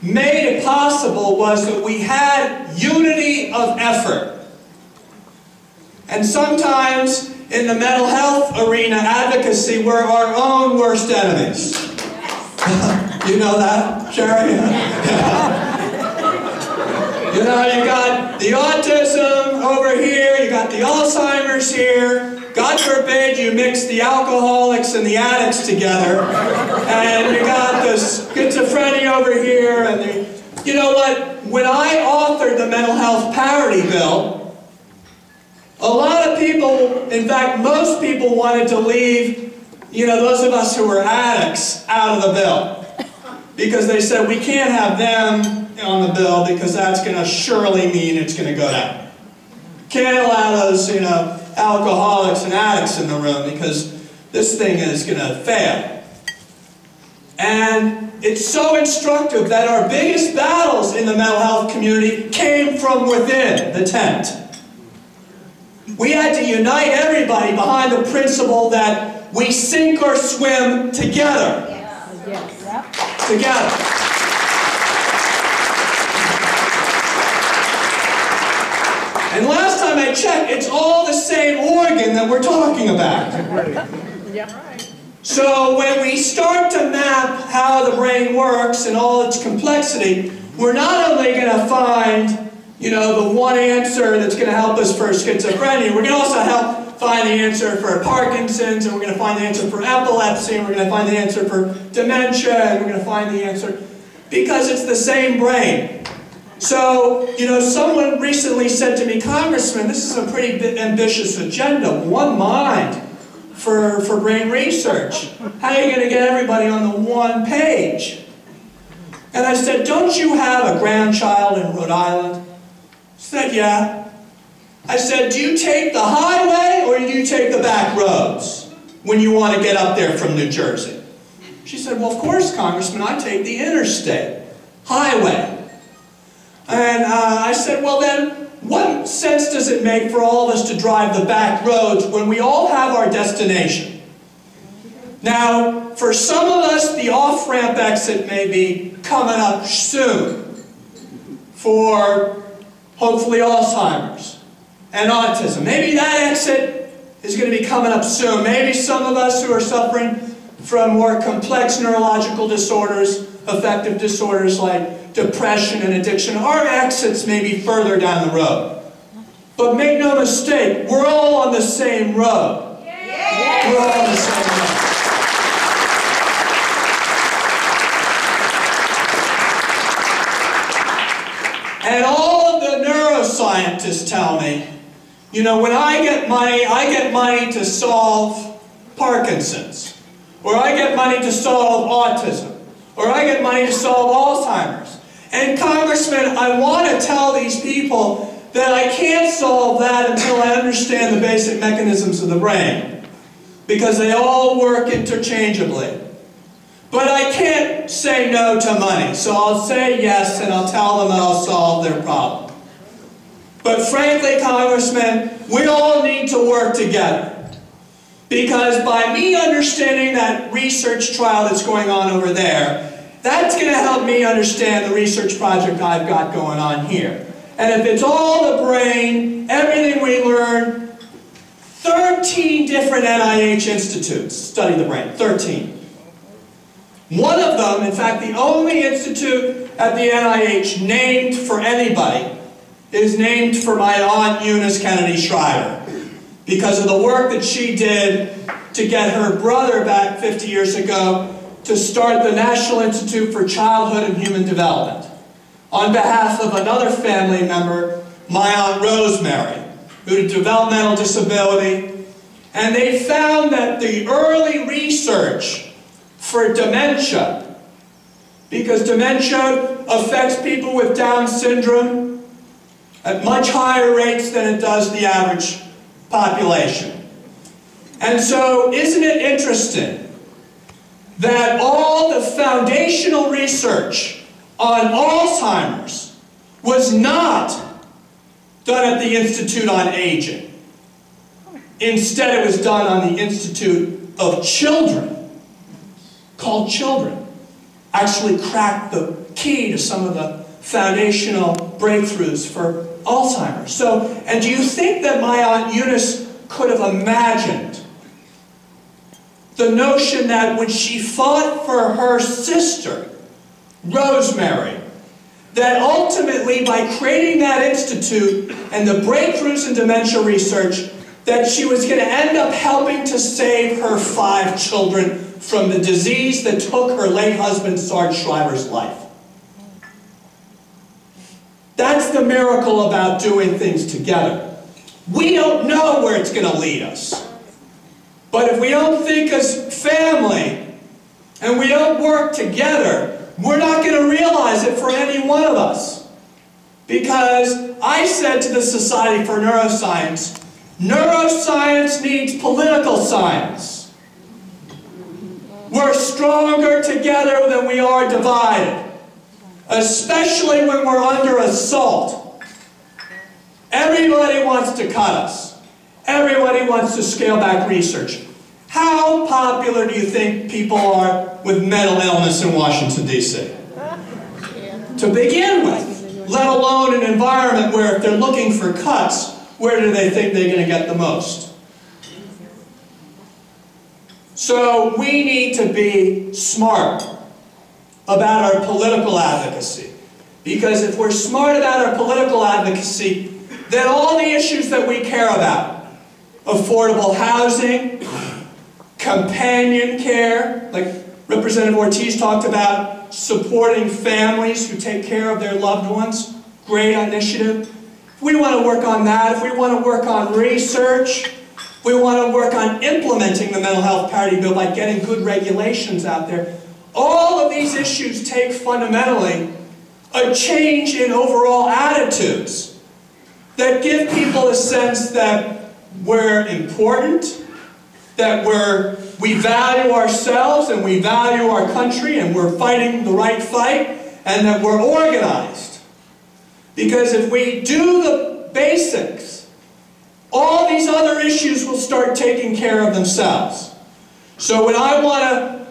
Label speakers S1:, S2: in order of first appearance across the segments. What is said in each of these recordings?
S1: made it possible was that we had unity of effort. And sometimes in the mental health arena, advocacy, we're our own worst enemies. You know that, Sherry? You know, you got the autism over here, you got the Alzheimer's here. God forbid you mix the alcoholics and the addicts together. And you got the schizophrenia over here. And the, you know what? When I authored the mental health parity bill, a lot of people, in fact, most people wanted to leave, you know, those of us who were addicts out of the bill. Because they said, we can't have them on the bill because that's going to surely mean it's going to go down. Can't allow those, you know, alcoholics and addicts in the room because this thing is going to fail. And it's so instructive that our biggest battles in the mental health community came from within the tent. We had to unite everybody behind the principle that we sink or swim together. Yes. Together. And last time I checked, it's all the same organ that we're talking about. So when we start to map how the brain works and all its complexity, we're not only going to find, you know, the one answer that's going to help us for schizophrenia, we're going to also help find the answer for Parkinson's, and we're going to find the answer for epilepsy, and we're going to find the answer for dementia, and we're going to find the answer because it's the same brain. So, you know, someone recently said to me, Congressman, this is a pretty ambitious agenda, one mind for brain research. How are you going to get everybody on the one page? And I said, don't you have a grandchild in Rhode Island? She said, yeah. I said, do you take the highway or do you take the back roads when you want to get up there from New Jersey? She said, well, of course, Congressman, I take the interstate highway. And I said, well then, what sense does it make for all of us to drive the back roads when we all have our destination? Now, for some of us, the off-ramp exit may be coming up soon for, hopefully, Alzheimer's and autism. Maybe that exit is going to be coming up soon. Maybe some of us who are suffering from more complex neurological disorders, affective disorders like depression and addiction, our exits may be further down the road. But make no mistake, we're all on the same road. We're all on the same road. And all of the neuroscientists tell me, you know, when I get money to solve Parkinson's, or I get money to solve autism, or I get money to solve Alzheimer's. And Congressman, I want to tell these people that I can't solve that until I understand the basic mechanisms of the brain, because they all work interchangeably. But I can't say no to money, so I'll say yes and I'll tell them that I'll solve their problem. But frankly, Congressman, we all need to work together. Because by me understanding that research trial that's going on over there, that's going to help me understand the research project I've got going on here. And if it's all the brain, everything we learn, 13 different NIH institutes study the brain, 13. One of them, in fact, the only institute at the NIH named for anybody, is named for my aunt Eunice Kennedy Schreiber, because of the work that she did to get her brother back 50 years ago to start the National Institute for Childhood and Human Development on behalf of another family member, my Aunt Rosemary, who had a developmental disability. And they found that the early research for dementia, because dementia affects people with Down syndrome at much higher rates than it does the average population. And so, isn't it interesting that all the foundational research on Alzheimer's was not done at the Institute on Aging. Instead, it was done on the Institute of Children, called Children. Actually cracked the key to some of the foundational breakthroughs for Alzheimer's. So, and do you think that my Aunt Eunice could have imagined the notion that when she fought for her sister, Rosemary, that ultimately by creating that institute and the breakthroughs in dementia research, that she was going to end up helping to save her 5 children from the disease that took her late husband, Sarge Shriver's life. That's the miracle about doing things together. We don't know where it's going to lead us. But if we don't think as family, and we don't work together, we're not going to realize it for any one of us. Because I said to the Society for Neuroscience, neuroscience needs political science. We're stronger together than we are divided, especially when we're under assault. Everybody wants to cut us. Everybody wants to scale back research. How popular do you think people are with mental illness in Washington, D.C.? To begin with, let alone an environment where if they're looking for cuts, where do they think they're going to get the most? So we need to be smart about our political advocacy. Because if we're smart about our political advocacy, then all the issues that we care about, affordable housing, companion care, like Representative Ortiz talked about, supporting families who take care of their loved ones, great initiative. If we want to work on that, if we want to work on research, if we want to work on implementing the mental health parity bill by getting good regulations out there, all of these issues take fundamentally a change in overall attitudes that give people a sense that we're important, that we value ourselves and we value our country and we're fighting the right fight, and that we're organized. Because if we do the basics, all these other issues will start taking care of themselves. So when I want to,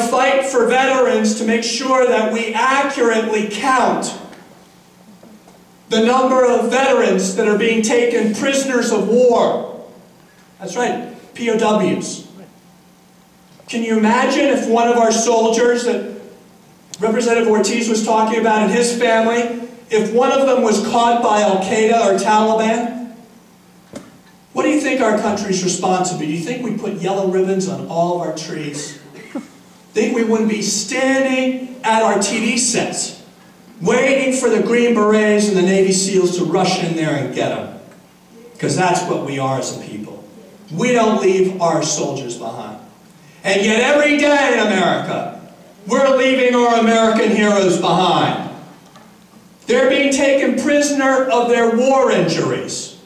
S1: fight for veterans to make sure that we accurately count the number of veterans that are being taken prisoners of war. That's right, POWs. Can you imagine if one of our soldiers that Representative Ortiz was talking about and his family, if one of them was caught by Al-Qaeda or Taliban? What do you think our country's response would be? Do you think we put yellow ribbons on all of our trees? Think we wouldn't be standing at our TV sets, waiting for the Green Berets and the Navy SEALs to rush in there and get them? Because that's what we are as a people. We don't leave our soldiers behind. And yet every day in America, we're leaving our American heroes behind. They're being taken prisoner of their war injuries.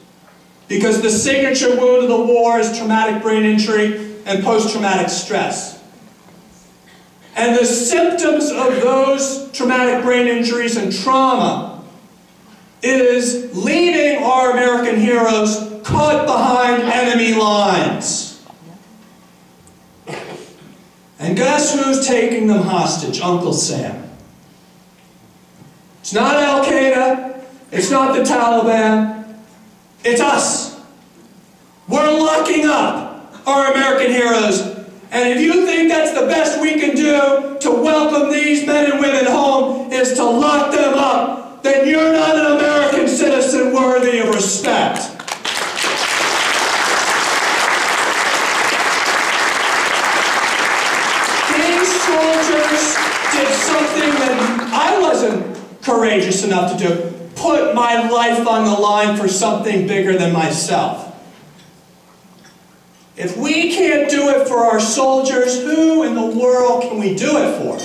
S1: Because the signature wound of the war is traumatic brain injury and post-traumatic stress. And the symptoms of those traumatic brain injuries and trauma is leaving our American heroes caught behind enemy lines. And guess who's taking them hostage? Uncle Sam. It's not Al-Qaeda. It's not the Taliban. It's us. We're locking up our American heroes. And if you think that's the best we can do to welcome these men and women home is to lock them up, then you're not an American citizen worthy of respect. These soldiers did something that I wasn't courageous enough to do. Put my life on the line for something bigger than myself. If we can't do it for our soldiers, who in the world can we do it for?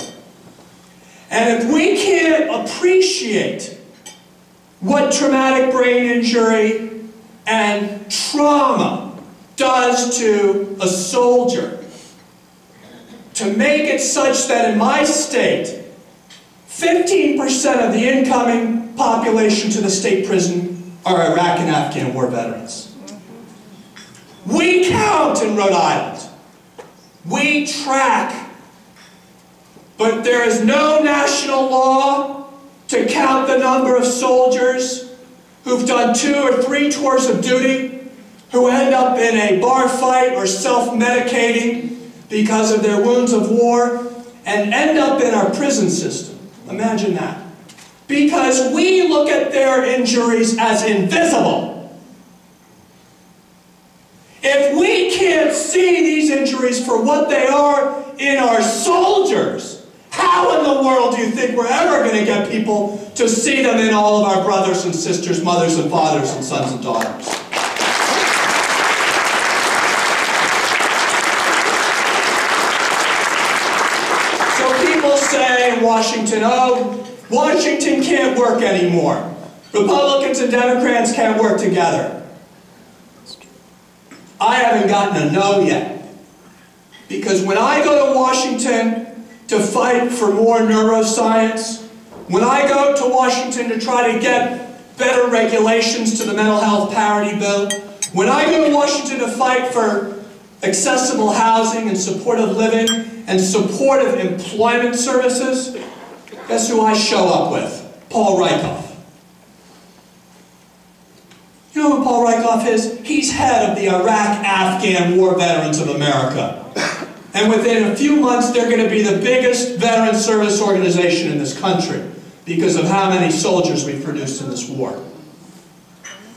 S1: And if we can't appreciate what traumatic brain injury and trauma does to a soldier, to make it such that in my state, 15% of the incoming population to the state prison are Iraq and Afghan war veterans. We count in Rhode Island. We track But there is no national law to count the number of soldiers who've done 2 or 3 tours of duty, who end up in a bar fight or self-medicating because of their wounds of war, and end up in our prison system. Imagine that. Because we look at their injuries as invisible. If we can't see these injuries for what they are in our soldiers, how in the world do you think we're ever going to get people to see them in all of our brothers and sisters, mothers and fathers, and sons and daughters? So people say in Washington, oh, Washington can't work anymore. Republicans and Democrats can't work together. I haven't gotten a no yet. Because when I go to Washington to fight for more neuroscience, when I go to Washington to try to get better regulations to the mental health parity bill, when I go to Washington to fight for accessible housing and supportive living and supportive employment services, guess who I show up with? Paul Rieckhoff. You know who Paul Rieckhoff is? He's head of the Iraq-Afghan War Veterans of America. And within a few months, they're going to be the biggest veteran service organization in this country because of how many soldiers we've produced in this war.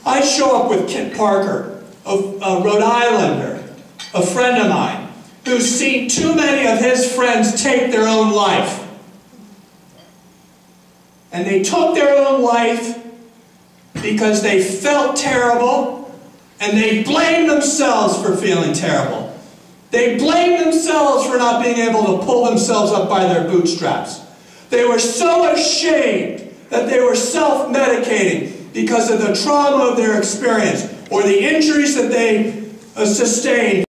S1: I show up with Kit Parker, a Rhode Islander, a friend of mine, who's seen too many of his friends take their own life. And they took their own life because they felt terrible, and they blamed themselves for feeling terrible. They blamed themselves for not being able to pull themselves up by their bootstraps. They were so ashamed that they were self-medicating because of the trauma of their experience or the injuries that they sustained.